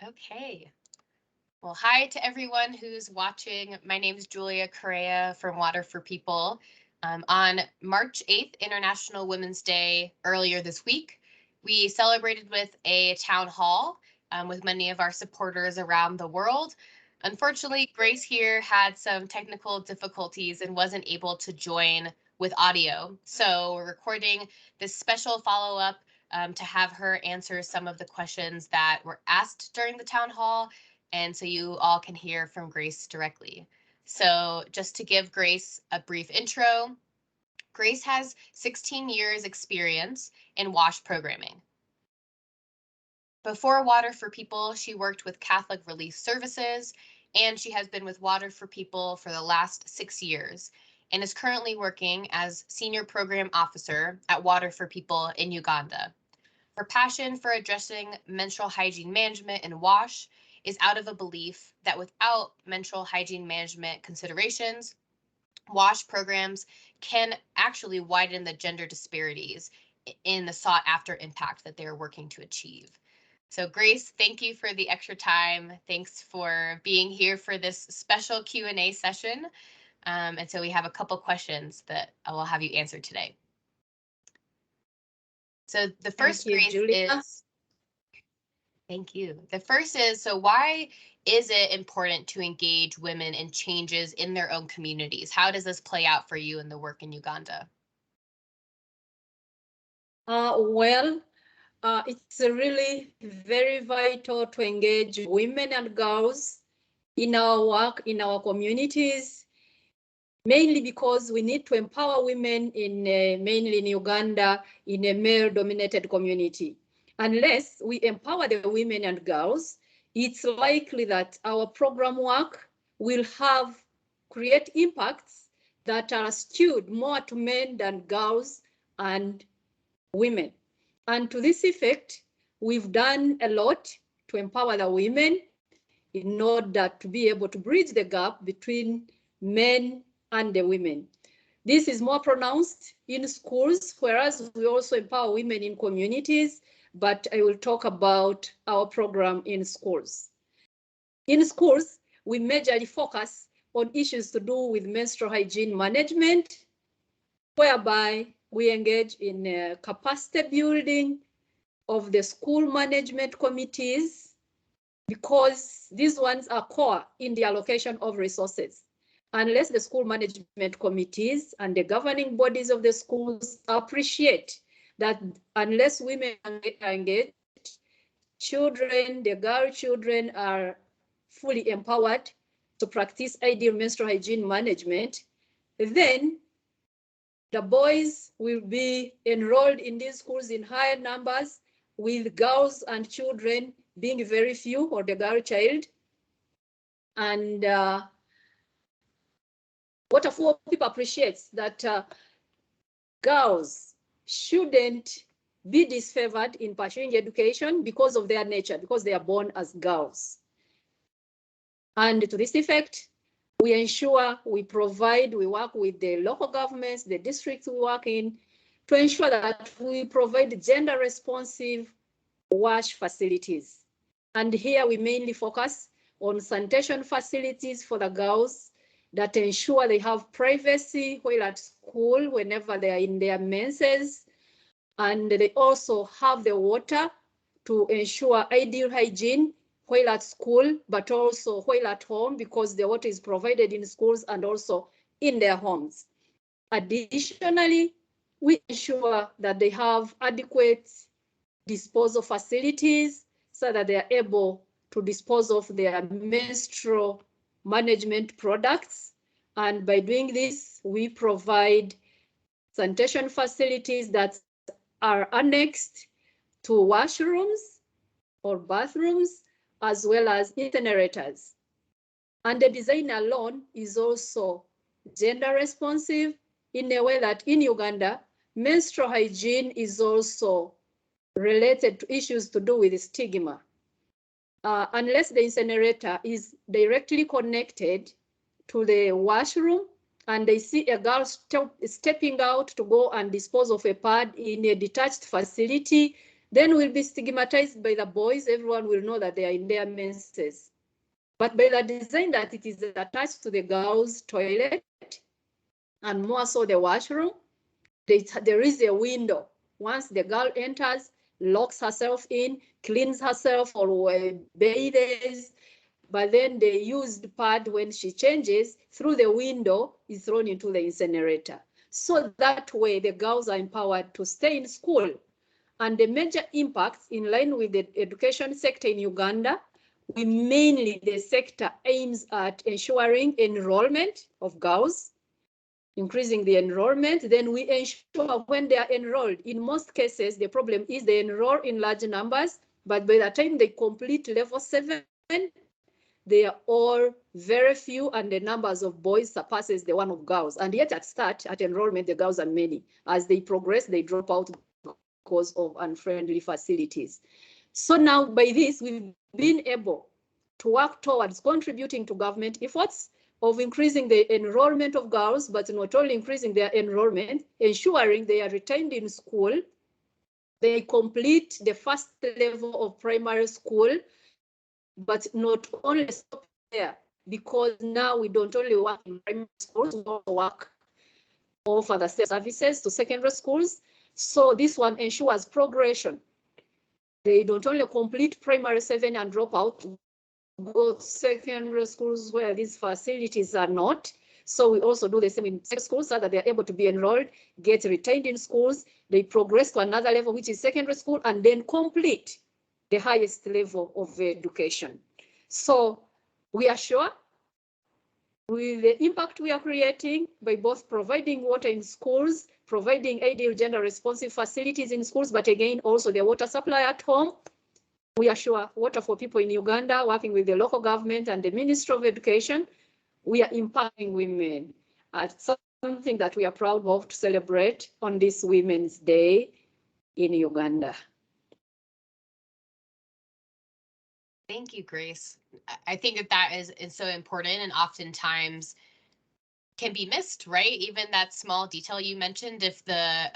Okay. Well, hi to everyone who's watching. My name is Julia Correa from Water for People. On March 8th, International Women's Day, earlier this week, we celebrated with a town hall with many of our supporters around the world. Unfortunately, Grace here had some technical difficulties and wasn't able to join with audio. So we're recording this special follow-up to have her answer some of the questions that were asked during the town hall, and so you all can hear from Grace directly. So just to give Grace a brief intro, Grace has 16 years experience in WASH programming. Before Water for People, she worked with Catholic Relief Services, and she has been with Water for People for the last 6 years and is currently working as Senior Program Officer at Water for People in Uganda. Her passion for addressing menstrual hygiene management and WASH is out of a belief that without menstrual hygiene management considerations, WASH programs can actually widen the gender disparities in the sought after impact that they're working to achieve. So Grace, thank you for the extra time. Thanks for being here for this special Q&A session. And so we have a couple questions that I will have you answer today. So the first, Grace, is, thank you. The first is, so why is it important to engage women in changes in their own communities? How does this play out for you in the work in Uganda? It's really very vital to engage women and girls in our work, in our communities, mainly because we need to empower women mainly in Uganda, in a male-dominated community. Unless we empower the women and girls, it's likely that our program work will create impacts that are skewed more to men than girls and women. And to this effect, we've done a lot to empower the women in order to be able to bridge the gap between men and the women. This is more pronounced in schools, whereas we also empower women in communities, but I will talk about our program in schools. In schools, we majorly focus on issues to do with menstrual hygiene management, whereby we engage in capacity building of the school management committees, because these ones are core in the allocation of resources. Unless the school management committees and the governing bodies of the schools appreciate that unless women are engaged, the girl children are fully empowered to practice ideal menstrual hygiene management, then the boys will be enrolled in these schools in higher numbers, with girls and children being very few, or the girl child. And what a few people appreciates that girls shouldn't be disfavored in pursuing education because of their nature, because they are born as girls. And to this effect, we ensure we work with the local governments, the districts we work in, to ensure that we provide gender responsive WASH facilities. And here we mainly focus on sanitation facilities for the girls that ensure they have privacy while at school whenever they are in their menses. And they also have the water to ensure ideal hygiene while at school, but also while at home, because the water is provided in schools and also in their homes. Additionally, we ensure that they have adequate disposal facilities so that they are able to dispose of their menstrual management products. And by doing this, we provide sanitation facilities that are annexed to washrooms or bathrooms, as well as incinerators. And the design alone is also gender responsive in a way that in Uganda, menstrual hygiene is also related to issues to do with stigma. Unless the incinerator is directly connected to the washroom and they see a girl stepping out to go and dispose of a pad in a detached facility, then will be stigmatized by the boys. Everyone will know that they are in their menses. But by the design that it is attached to the girls' toilet, and more so the washroom, there is a window. Once the girl enters, locks herself in, cleans herself or bathes, but then the used pad, when she changes, through the window is thrown into the incinerator. So that way the girls are empowered to stay in school. And the major impacts in line with the education sector in Uganda, the sector aims at ensuring enrollment of girls, increasing the enrollment. Then we ensure when they are enrolled, in most cases, the problem is they enroll in large numbers, but by the time they complete level 7, they are all very few, and the numbers of boys surpasses the one of girls. And yet at start, at enrollment, the girls are many. As they progress, they drop out because of unfriendly facilities. So now by this, we've been able to work towards contributing to government efforts of increasing the enrollment of girls, but not only increasing their enrollment, ensuring they are retained in school, they complete the first level of primary school, but not only stop there, because now we don't only work in primary schools, we also work offer the services to secondary schools. So this one ensures progression. They don't only complete primary 7 and drop out, go to secondary schools where these facilities are not. So we also do the same in secondary schools so that they're able to be enrolled, get retained in schools, they progress to another level, which is secondary school, and then complete the highest level of education. So we are sure with the impact we are creating by both providing water in schools, providing ideal gender responsive facilities in schools, but again, also the water supply at home. We are sure Water for People in Uganda, working with the local government and the Ministry of Education, we are empowering women. Something that we are proud of to celebrate on this Women's Day in Uganda. Thank you, Grace. I think that is so important and oftentimes can be missed, right? Even that small detail you mentioned, if the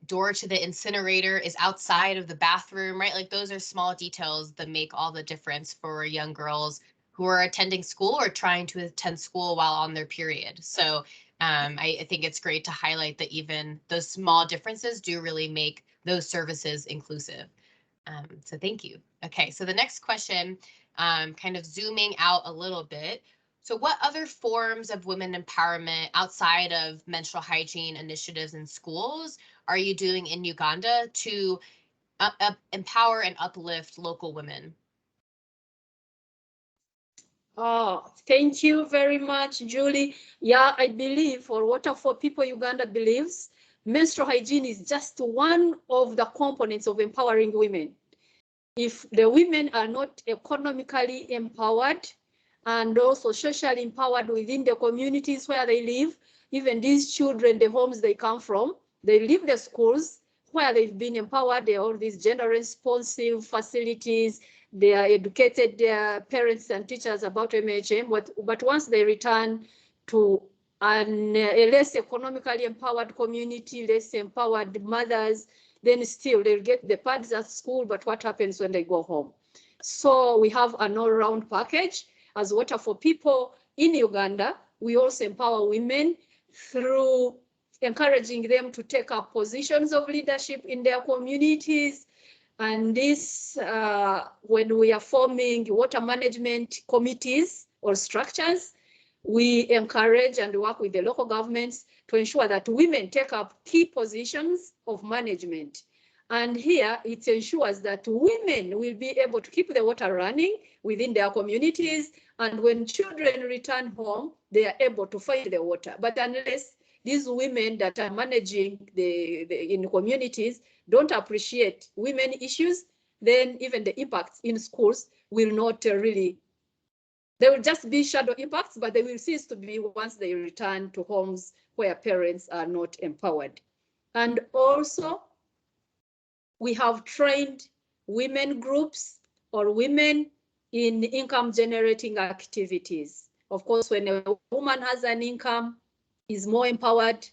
door to the incinerator is outside of the bathroom, right? Like those are small details that make all the difference for young girls who are attending school or trying to attend school while on their period. So I think it's great to highlight that even those small differences do really make those services inclusive. So thank you. Okay, so the next question, kind of zooming out a little bit. So what other forms of women empowerment outside of menstrual hygiene initiatives in schools are you doing in Uganda to empower and uplift local women? Oh, thank you very much, Julie. Yeah, I believe, or Water for People Uganda believes, menstrual hygiene is just one of the components of empowering women. If the women are not economically empowered and also socially empowered within the communities where they live, even these children, the homes they come from, they leave the schools where they've been empowered, there are all these gender responsive facilities, they are educated, their parents and teachers about MHM, but once they return to a less economically empowered community, less empowered mothers, then still they'll get the pads at school, but what happens when they go home? So we have an all-round package. As Water for People in Uganda, we also empower women through encouraging them to take up positions of leadership in their communities. And this, when we are forming water management committees or structures, we encourage and work with the local governments to ensure that women take up key positions of management. And here it ensures that women will be able to keep the water running within their communities. And when children return home, they are able to find the water. But unless these women that are managing in communities don't appreciate women issues, then even the impacts in schools will not really, they will just be shadow impacts, but they will cease to be once they return to homes where parents are not empowered. And also, we have trained women groups or women in income generating activities. Of course, when a woman has an income, is more empowered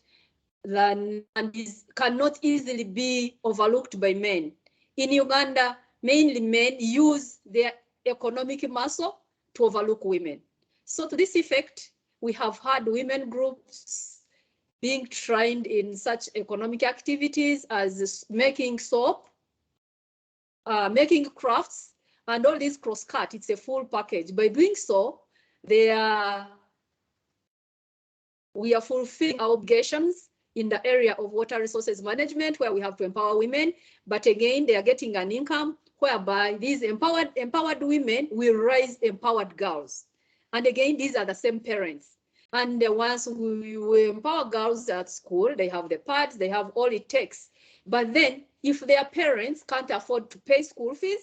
than, and cannot easily be overlooked by men. in Uganda, mainly men use their economic muscle to overlook women. So to this effect, we have had women groups being trained in such economic activities as making soap, making crafts, and all these cross-cut. It's a full package. By doing so, we are fulfilling our obligations in the area of water resources management, where we have to empower women. But again, they are getting an income whereby these empowered women will raise empowered girls. And again, these are the same parents. And once we empower girls at school, they have the pads, they have all it takes. But then if their parents can't afford to pay school fees,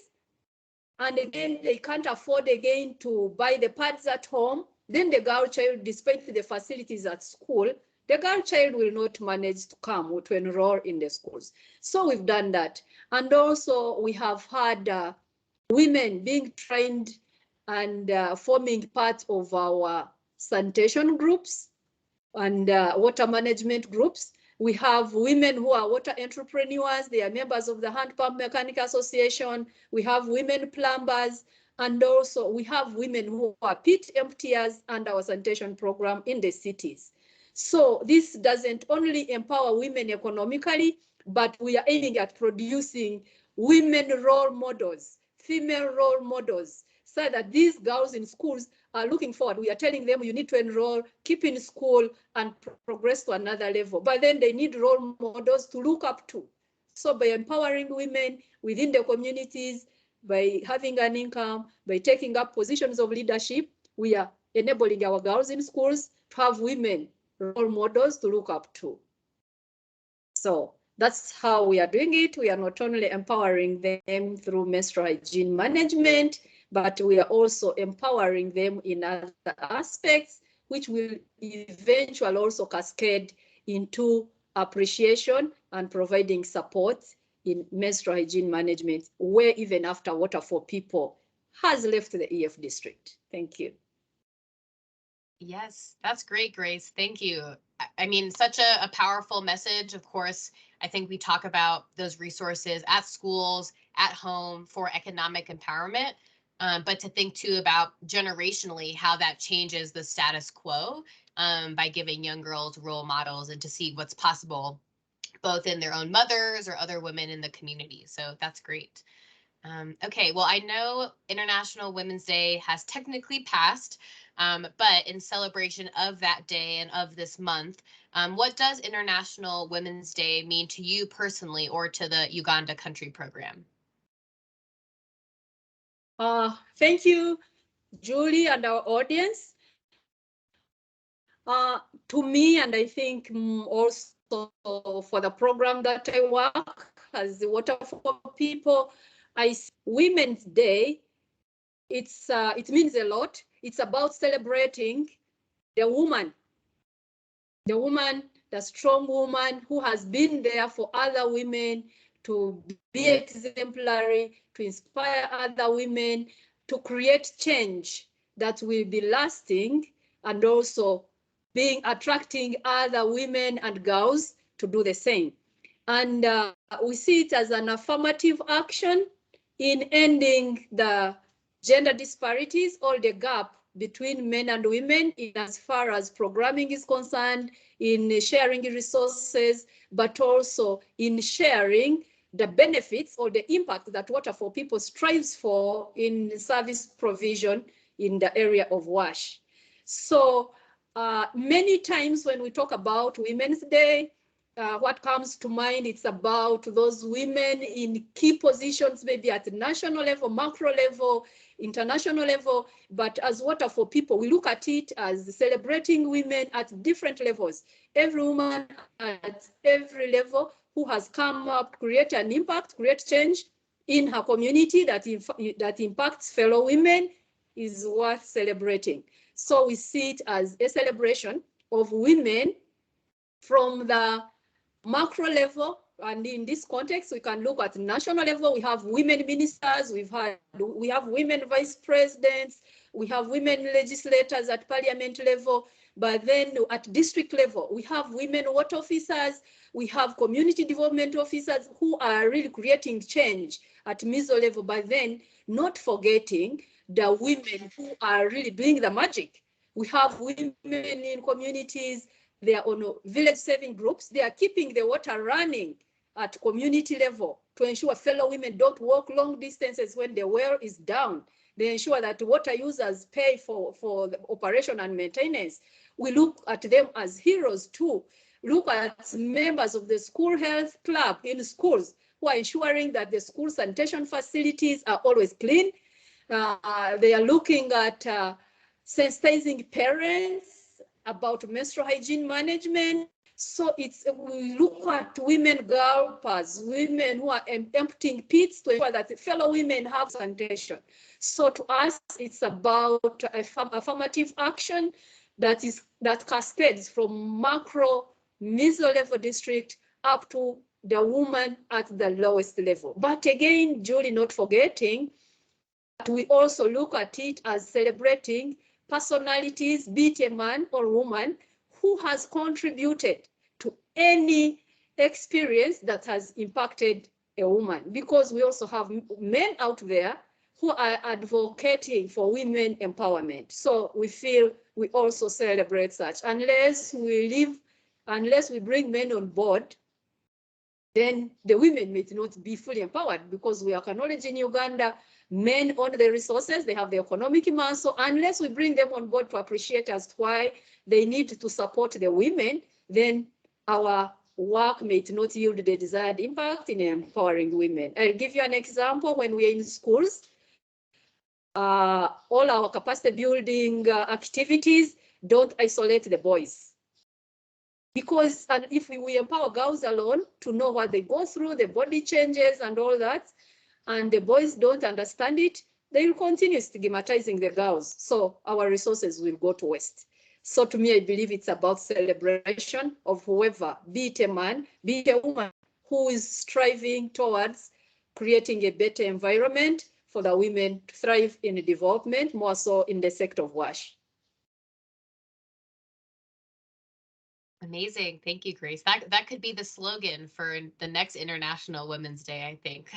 and again, they can't afford again to buy the pads at home, then the girl child, despite the facilities at school, the girl child will not manage to come or to enroll in the schools. So we've done that. And also we have had women being trained and forming part of our sanitation groups and water management groups. We have women who are water entrepreneurs. They are members of the Hand Pump Mechanic Association. We have women plumbers. And also we have women who are pit emptiers and our sanitation program in the cities. So this doesn't only empower women economically, but we are aiming at producing women role models, female role models, so that these girls in schools are looking forward. We are telling them you need to enroll, keep in school, and progress to another level. But then they need role models to look up to. So by empowering women within the communities, by having an income, by taking up positions of leadership, we are enabling our girls in schools to have women role models to look up to. So that's how we are doing it. We are not only empowering them through menstrual hygiene management, but we are also empowering them in other aspects, which will eventually also cascade into appreciation and providing support in menstrual hygiene management, where even after Water for People has left the EF district. Thank you. Yes, that's great, Grace. Thank you. I mean, such a powerful message. Of course, I think we talk about those resources at schools, at home for economic empowerment, but to think too about generationally how that changes the status quo by giving young girls role models and to see what's possible both in their own mothers or other women in the community. So that's great. Okay, well, I know International Women's Day has technically passed, but in celebration of that day and of this month, what does International Women's Day mean to you personally or to the Uganda Country Program? Thank you, Julie, and our audience. To me, and I think also for the program that I work as the Water for People, I see Women's Day. It means a lot. It's about celebrating the woman, the strong woman who has been there for other women, to be exemplary, to inspire other women, to create change that will be lasting, and also attracting other women and girls to do the same. And we see it as an affirmative action in ending the gender disparities or the gap between men and women in as far as programming is concerned, in sharing resources, but also in sharing the benefits or the impact that Water for People strives for in service provision in the area of WASH. So many times when we talk about Women's Day, what comes to mind, it's about those women in key positions, maybe at the national level, macro level, international level. But as Water for People, we look at it as celebrating women at different levels. Every woman at every level who has come up, create an impact, create change in her community that impacts fellow women is worth celebrating. So we see it as a celebration of women from the macro level, and in this context, we can look at the national level. We have women ministers, we have women vice presidents, we have women legislators at parliament level, But then at district level, we have women water officers, we have community development officers who are really creating change at meso level, but then not forgetting the women who are really doing the magic. We have women in communities, they are on village saving groups, they are keeping the water running at community level to ensure fellow women don't walk long distances when the well is down. They ensure that water users pay for the operation and maintenance. We look at them as heroes too. Look at members of the school health club in schools who are ensuring that the school sanitation facilities are always clean. They are looking at sensitizing parents about menstrual hygiene management. So we look at women gulpers, women who are emptying pits to ensure that fellow women have sanitation. So to us, it's about affirmative action that cascades from macro meso level district up to the woman at the lowest level. But again, Julie, not forgetting that we also look at it as celebrating personalities, be it a man or woman, who has contributed to any experience that has impacted a woman, because we also have men out there who are advocating for women empowerment. So we feel we also celebrate such. Unless we bring men on board, then the women may not be fully empowered, because we acknowledge in Uganda, men own the resources, they have the economic muscle. Unless we bring them on board to appreciate as to why they need to support the women, then our work may not yield the desired impact in empowering women. I'll give you an example. When we're in schools, all our capacity building activities don't isolate the boys. Because if we empower girls alone to know what they go through, the body changes and all that, and the boys don't understand it, they will continue stigmatizing the girls. So our resources will go to waste. So to me, I believe it's about celebration of whoever, be it a man, be it a woman, who is striving towards creating a better environment for the women to thrive in development, more so in the sector of WASH. Amazing. Thank you, Grace. That could be the slogan for the next International Women's Day, I think.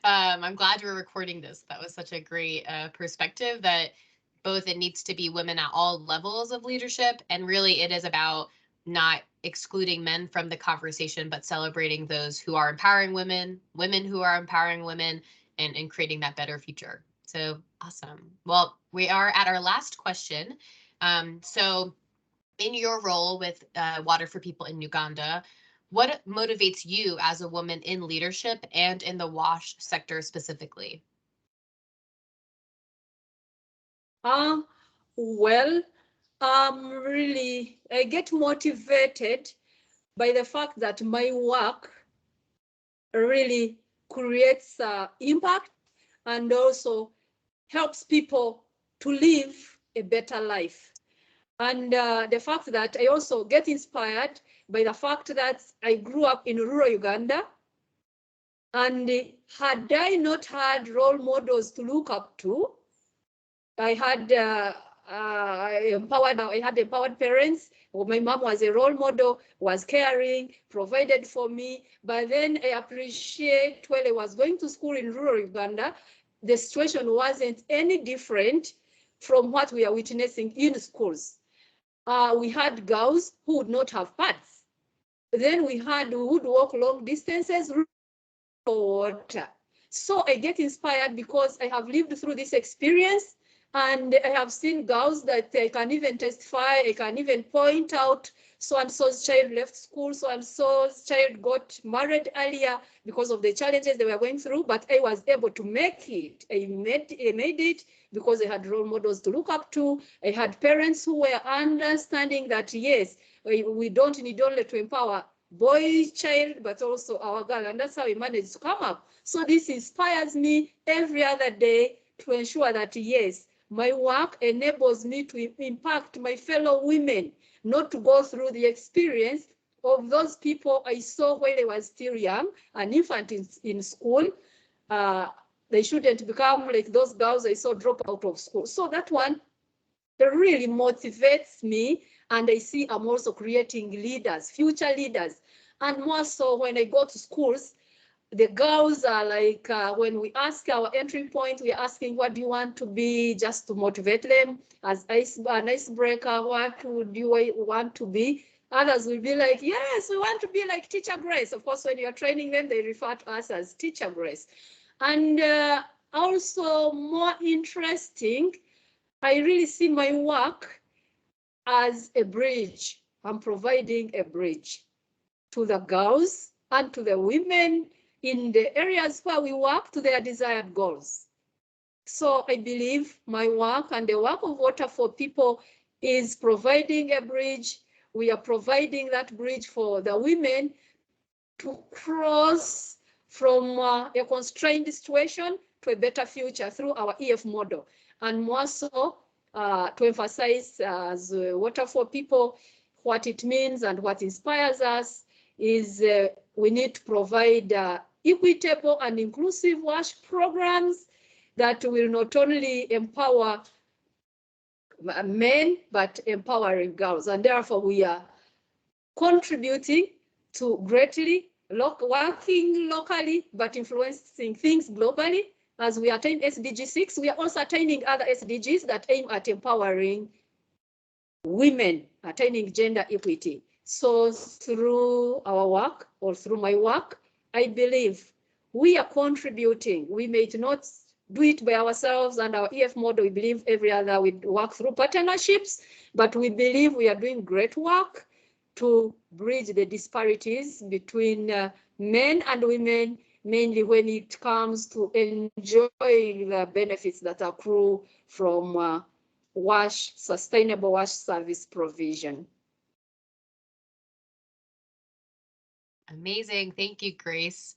I'm glad we're recording this. That was such a great perspective, that both it needs to be women at all levels of leadership, and really it is about not excluding men from the conversation, but celebrating those who are empowering women, women who are empowering women, and creating that better future. So awesome. Well, we are at our last question. So in your role with Water for People in Uganda, what motivates you as a woman in leadership and in the WASH sector specifically? Well, really, I get motivated by the fact that my work really creates impact and also helps people to live a better life. And the fact that I also get inspired by the fact that I grew up in rural Uganda, and had I not had role models to look up to, I had empowered parents. My mom was a role model, was caring, provided for me. But then I appreciate when I was going to school in rural Uganda, the situation wasn't any different from what we are witnessing in schools. We had girls who would not have pads. Then we would walk long distances for water. So I get inspired because I have lived through this experience, and I have seen girls that I can even testify, I can even point out so-and-so's child left school, so-and-so's child got married earlier because of the challenges they were going through, but I was able to make it. I made it because I had role models to look up to. I had parents who were understanding that, yes, we don't need only to empower boy child, but also our girl, and that's how we managed to come up. So this inspires me every other day to ensure that, yes, my work enables me to impact my fellow women, not to go through the experience of those people I saw when they were still young, an infant in school. They shouldn't become like those girls I saw drop out of school. So that one really motivates me, and I see I'm also creating leaders, future leaders. And more so when I go to schools, the girls are like, when we ask our entry point, we're asking, what do you want to be, just to motivate them as an icebreaker. What would you want to be? Others will be like, yes, we want to be like Teacher Grace. Of course, when you're training them, they refer to us as Teacher Grace. And also more interesting, I really see my work as a bridge. I'm providing a bridge to the girls and to the women in the areas where we work to their desired goals. So I believe my work and the work of Water for People is providing a bridge. We are providing that bridge for the women to cross from a constrained situation to a better future through our EF model. And more so, to emphasize as Water for People, what it means and what inspires us is we need to provide equitable and inclusive WASH programs that will not only empower men, but empowering girls. And therefore, we are contributing to greatly working locally, but influencing things globally. As we attain SDG 6, we are also attaining other SDGs that aim at empowering women, attaining gender equity. So through our work, or through my work, I believe we are contributing. We may not do it by ourselves and our EF model. We believe every other we work through partnerships, but we believe we are doing great work to bridge the disparities between men and women, mainly when it comes to enjoying the benefits that accrue from WASH, sustainable WASH service provision. Amazing. Thank you, Grace.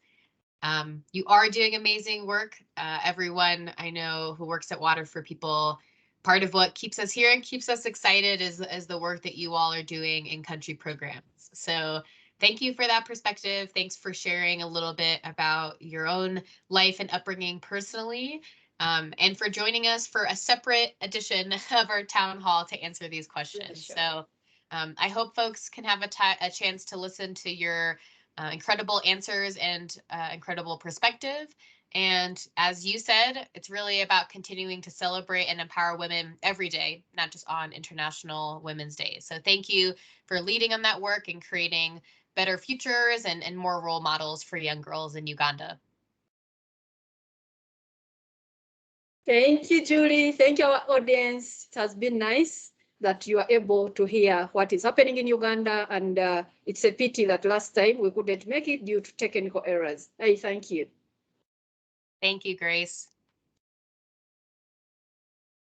You are doing amazing work. Everyone I know who works at Water for People, part of what keeps us here and keeps us excited is the work that you all are doing in country programs. So thank you for that perspective. Thanks for sharing a little bit about your own life and upbringing personally, and for joining us for a separate edition of our town hall to answer these questions. Sure. So I hope folks can have a chance to listen to your incredible answers and incredible perspective. And as you said, it's really about continuing to celebrate and empower women every day, not just on International Women's Day. So thank you for leading on that work and creating better futures and more role models for young girls in Uganda. Thank you, Julie. Thank you, our audience. It has been nice that you are able to hear what is happening in Uganda, and it's a pity that last time we couldn't make it due to technical errors. I thank you. Thank you, Grace.